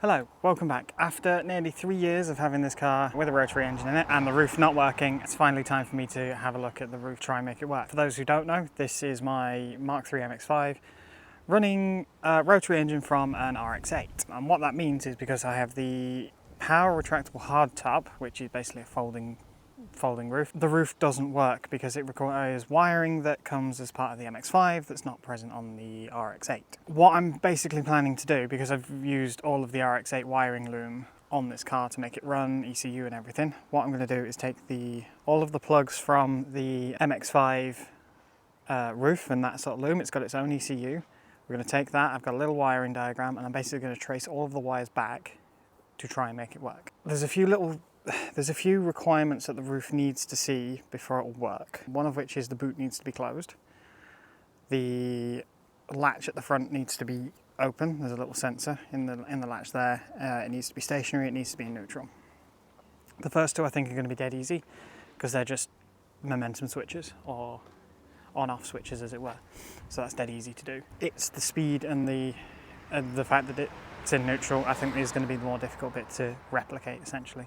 Hello, welcome back. After nearly 3 years of having this car with a rotary engine in it and the roof not working, it's finally time for me to have a look at the roof, try and make it work. For those who don't know, this is my Mark III MX5 running a rotary engine from an RX-8. And what that means is because I have the Power Retractable Hard top, which is basically a folding roof, the roof doesn't work because it requires wiring that comes as part of the MX5 that's not present on the RX-8. What I'm basically planning to do, because I've used all of the RX-8 wiring loom on this car to make it run, ECU and everything, what I'm going to do is take all of the plugs from the MX5 roof and that sort of loom. It's got its own ECU. We're going to take that, I've got a little wiring diagram, and I'm basically going to trace all of the wires back to try and make it work. There's a few requirements that the roof needs to see before it will work. One of which is the boot needs to be closed. The latch at the front needs to be open. There's a little sensor in the latch there. It needs to be stationary, it needs to be in neutral. The first two I think are going to be dead easy because they're just momentum switches or on-off switches, as it were. So that's dead easy to do. It's the speed and the fact that it's in neutral I think is going to be the more difficult bit to replicate, essentially.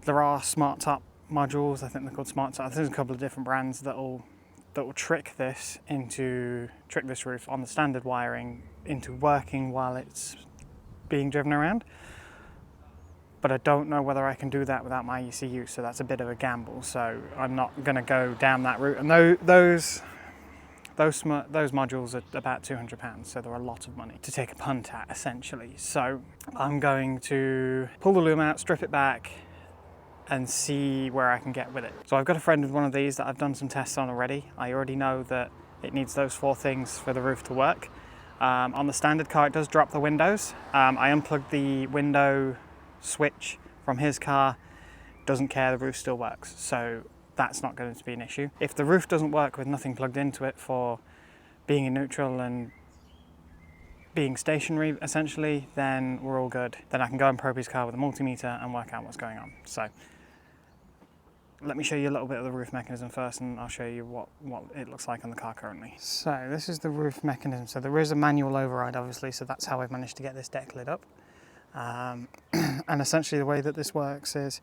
There are smart top modules, I think they're called smart top. There's a couple of different brands that will trick this roof on the standard wiring into working while it's being driven around. But I don't know whether I can do that without my ECU, so that's a bit of a gamble. So I'm not going to go down that route. And those modules are about £200, so they're a lot of money to take a punt at, essentially. So I'm going to pull the loom out, strip it back, and see where I can get with it. So I've got a friend with one of these that I've done some tests on already. I already know that it needs those 4 things for the roof to work. On the standard car, it does drop the windows. I unplugged the window switch from his car, doesn't care, the roof still works. So that's not going to be an issue. If the roof doesn't work with nothing plugged into it for being in neutral and being stationary, essentially, then we're all good. Then I can go and probe his car with a multimeter and work out what's going on. So let me show you a little bit of the roof mechanism first, and I'll show you what it looks like on the car currently. So this is the roof mechanism. So there is a manual override, obviously, so that's how I've managed to get this deck lid up. And essentially the way that this works is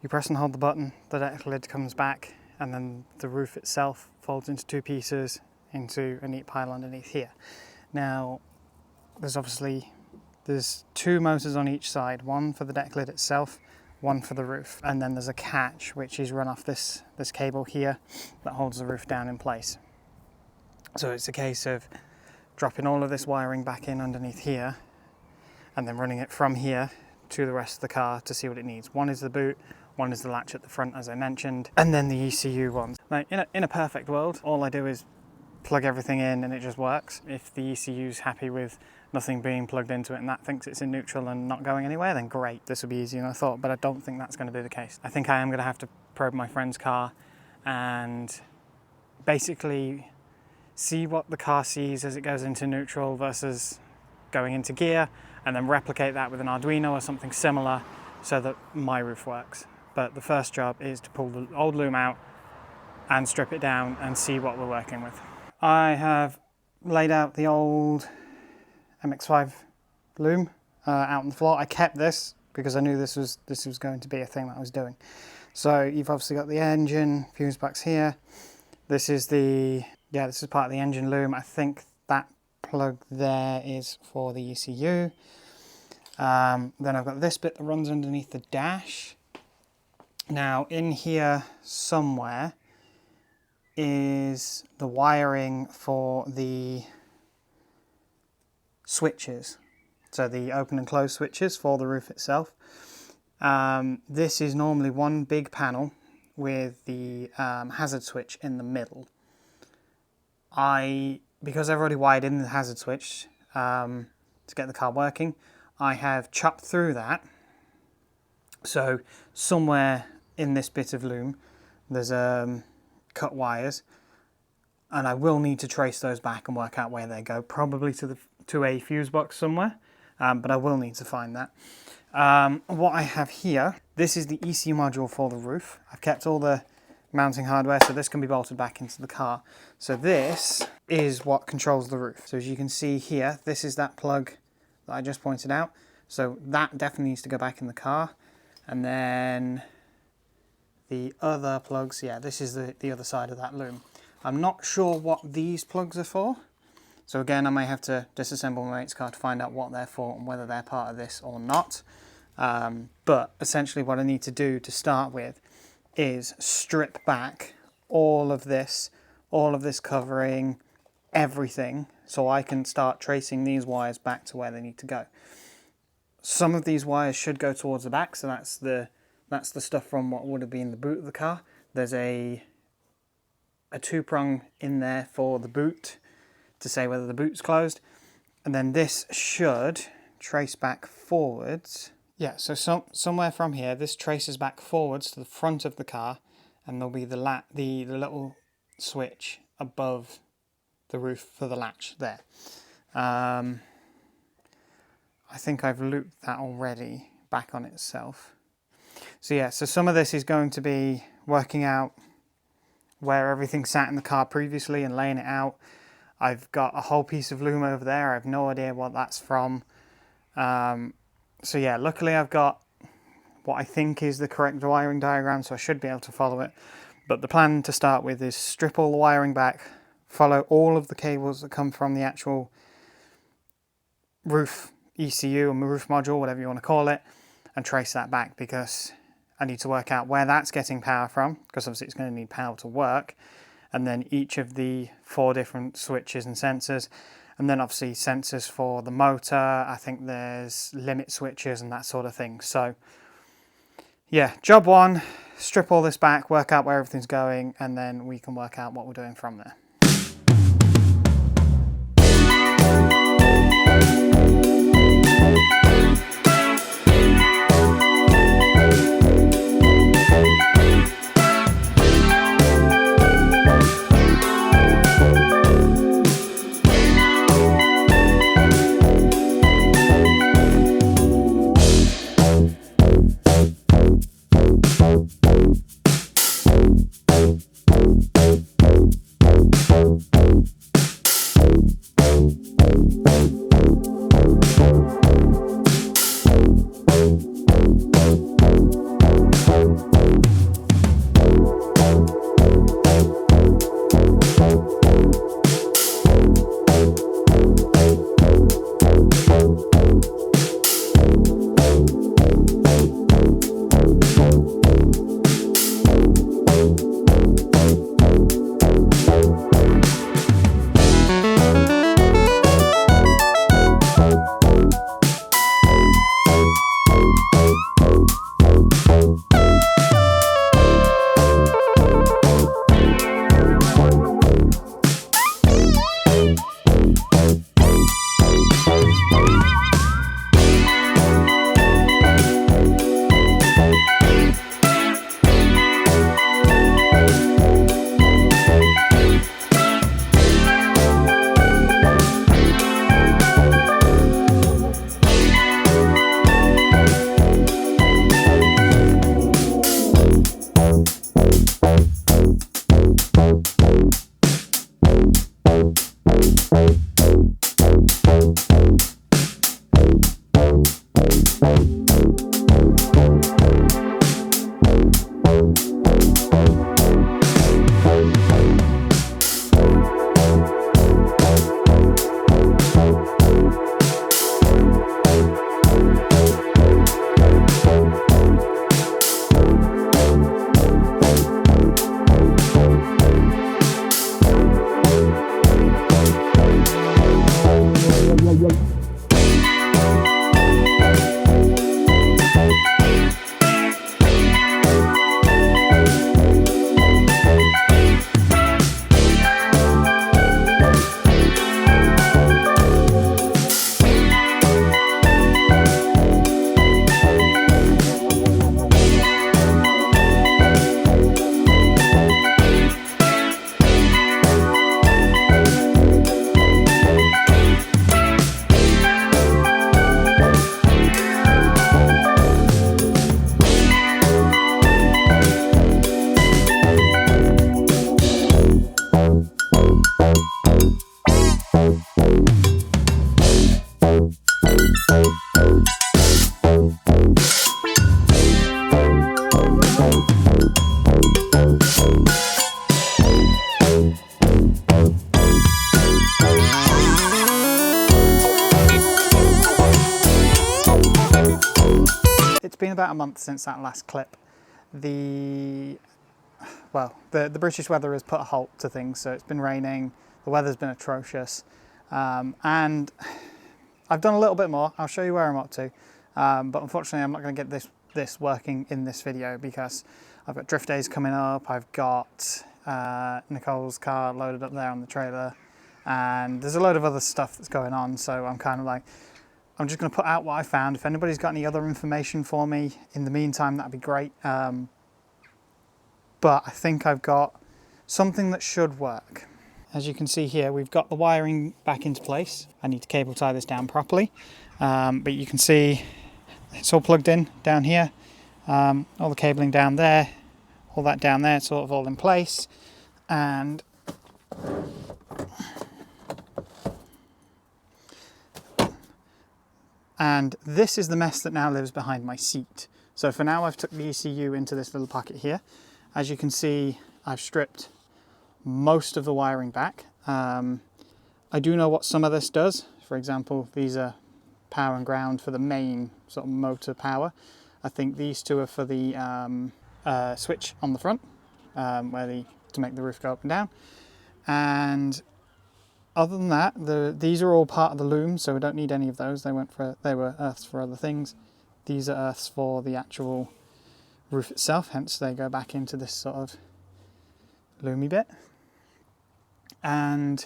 you press and hold the button, the deck lid comes back, and then the roof itself folds into 2 pieces into a neat pile underneath here. Now, there's 2 motors on each side, one for the deck lid itself, one for the roof, and then there's a catch which is run off this cable here that holds the roof down in place. So it's a case of dropping all of this wiring back in underneath here and then running it from here to the rest of the car to see what it needs. One is the boot, one is the latch at the front, as I mentioned, and then the ECU ones. Now, in a perfect world, all I do is plug everything in and it just works. If the ECU's happy with nothing being plugged into it and that thinks it's in neutral and not going anywhere, then great, this will be easier than I thought, but I don't think that's going to be the case. I think I am going to have to probe my friend's car and basically see what the car sees as it goes into neutral versus going into gear, and then replicate that with an Arduino or something similar so that my roof works. But the first job is to pull the old loom out and strip it down and see what we're working with. I have laid out the old MX5 loom out on the floor. I kept this because I knew this was going to be a thing that I was doing. So you've obviously got the engine fuse box here. This is part of the engine loom. I think that plug there is for the ECU. Then I've got this bit that runs underneath the dash. Now in here somewhere is the wiring for the switches, so the open and close switches for the roof itself. This is normally one big panel with the hazard switch in the middle. Because I've already wired in the hazard switch to get the car working, I have chopped through that. So somewhere in this bit of loom there's cut wires, and I will need to trace those back and work out where they go, probably to a fuse box somewhere, but I will need to find that. What I have here, this is the ECU module for the roof. I've kept all the mounting hardware, so this can be bolted back into the car. So this is what controls the roof. So as you can see here, this is that plug that I just pointed out. So that definitely needs to go back in the car. And then the other plugs, yeah, this is the other side of that loom. I'm not sure what these plugs are for. So again, I may have to disassemble my mate's car to find out what they're for and whether they're part of this or not. But essentially what I need to do to start with is strip back all of this covering, everything, so I can start tracing these wires back to where they need to go. Some of these wires should go towards the back, so that's the stuff from what would have been the boot of the car. There's a 2-prong in there for the boot to say whether the boot's closed, and then this should trace back forwards. Yeah, so somewhere from here, this traces back forwards to the front of the car, and there'll be the little switch above the roof for the latch there. I think I've looped that already back on itself. So yeah, so some of this is going to be working out where everything sat in the car previously and laying it out. I've got a whole piece of loom over there. I have no idea what that's from. So yeah, luckily I've got what I think is the correct wiring diagram, so I should be able to follow it. But the plan to start with is strip all the wiring back, follow all of the cables that come from the actual roof ECU or roof module, whatever you want to call it, and trace that back, because I need to work out where that's getting power from, because obviously it's going to need power to work, and then each of the 4 different switches and sensors, and then obviously sensors for the motor. I think there's limit switches and that sort of thing. So yeah, job 1, strip all this back, work out where everything's going, and then we can work out what we're doing from there. been about a month since that last clip. The British weather has put a halt to things, so it's been raining, the weather's been atrocious, and I've done a little bit more. I'll show you where I'm up to, but unfortunately I'm not going to get this working in this video because I've got drift days coming up, I've got Nicole's car loaded up there on the trailer, and there's a load of other stuff that's going on, so I'm kind of like, I'm just going to put out what I found. If anybody's got any other information for me in the meantime, that'd be great. But I think I've got something that should work. As you can see here, we've got the wiring back into place. I need to cable tie this down properly, but you can see it's all plugged in down here. All the cabling down there, all that down there, it's sort of all in place. And this is the mess that now lives behind my seat. So for now I've took the ECU into this little pocket here. As you can see, I've stripped most of the wiring back. I do know what some of this does. For example, these are power and ground for the main sort of motor power. I think these two are for the switch on the front, to make the roof go up and down. And other than that, these are all part of the loom, so we don't need any of those. They were earths for other things. These are earths for the actual roof itself, hence they go back into this sort of loomy bit. And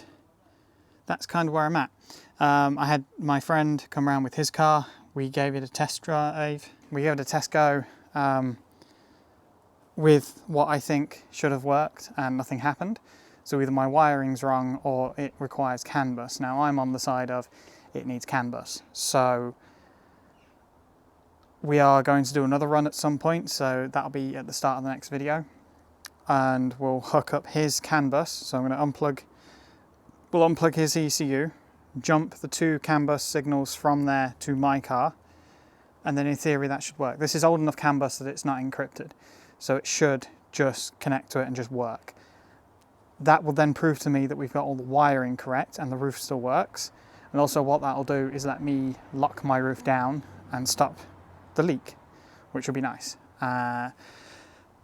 that's kind of where I'm at. I had my friend come around with his car. We gave it a test drive. We gave it a test go with what I think should have worked, and nothing happened. So either my wiring's wrong or it requires CAN bus. Now I'm on the side of it needs CAN bus. So we are going to do another run at some point, so that'll be at the start of the next video. And we'll hook up his CAN bus. So I'm going to we'll unplug his ECU, jump the two CAN bus signals from there to my car, and then in theory that should work. This is old enough CAN bus that it's not encrypted, so it should just connect to it and just work. That will then prove to me that we've got all the wiring correct and the roof still works. And also what that'll do is let me lock my roof down and stop the leak, which will be nice.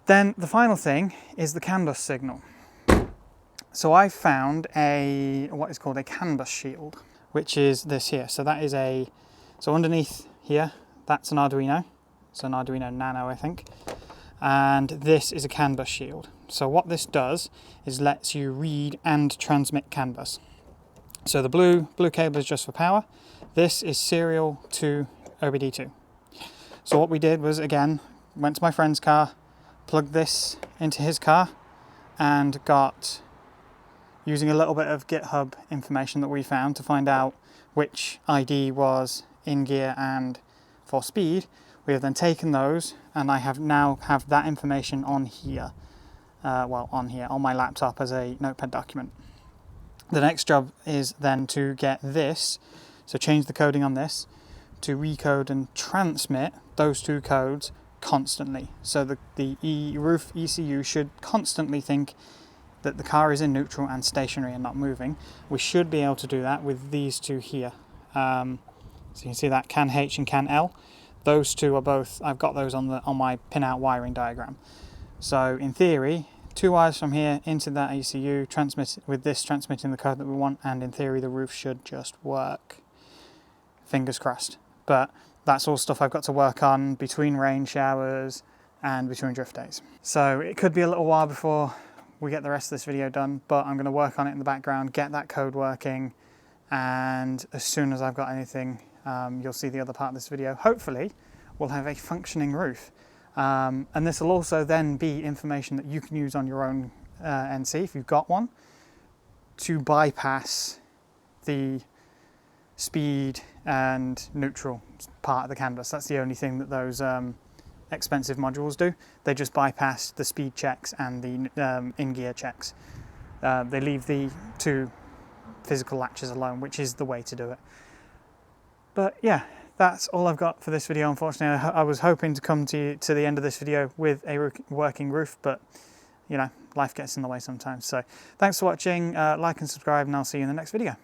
Then the final thing is the CAN bus signal. So I found what is called a CAN bus shield, which is this here. So that is so underneath here, that's an Arduino. It's an Arduino Nano, I think. And this is a CAN bus shield. So what this does is lets you read and transmit CAN bus. So the blue cable is just for power. This is serial to OBD2. So what we did was, again, went to my friend's car, plugged this into his car, and got, using a little bit of GitHub information that we found to find out which ID was in gear and for speed, we have then taken those, and I have that information on here. On my laptop as a notepad document. The next job is then to get this, so change the coding on this, to recode and transmit those two codes constantly. So the roof ECU should constantly think that the car is in neutral and stationary and not moving. We should be able to do that with these two here. So you can see that CAN H and CAN L. Those two are both, I've got those on my pin-out wiring diagram. So in theory, two wires from here into that ECU, transmitting the code that we want, and in theory the roof should just work. Fingers crossed. But that's all stuff I've got to work on between rain showers and between drift days. So it could be a little while before we get the rest of this video done, but I'm going to work on it in the background, get that code working, and as soon as I've got anything, you'll see the other part of this video. Hopefully we'll have a functioning roof. And this will also then be information that you can use on your own NC, if you've got one, to bypass the speed and neutral part of the CAN bus. That's the only thing that those expensive modules do. They just bypass the speed checks and the in-gear checks. They leave the two physical latches alone, which is the way to do it. But yeah, that's all I've got for this video. Unfortunately, I was hoping to come to the end of this video with a working roof, but you know, life gets in the way sometimes. So thanks for watching, like and subscribe, and I'll see you in the next video.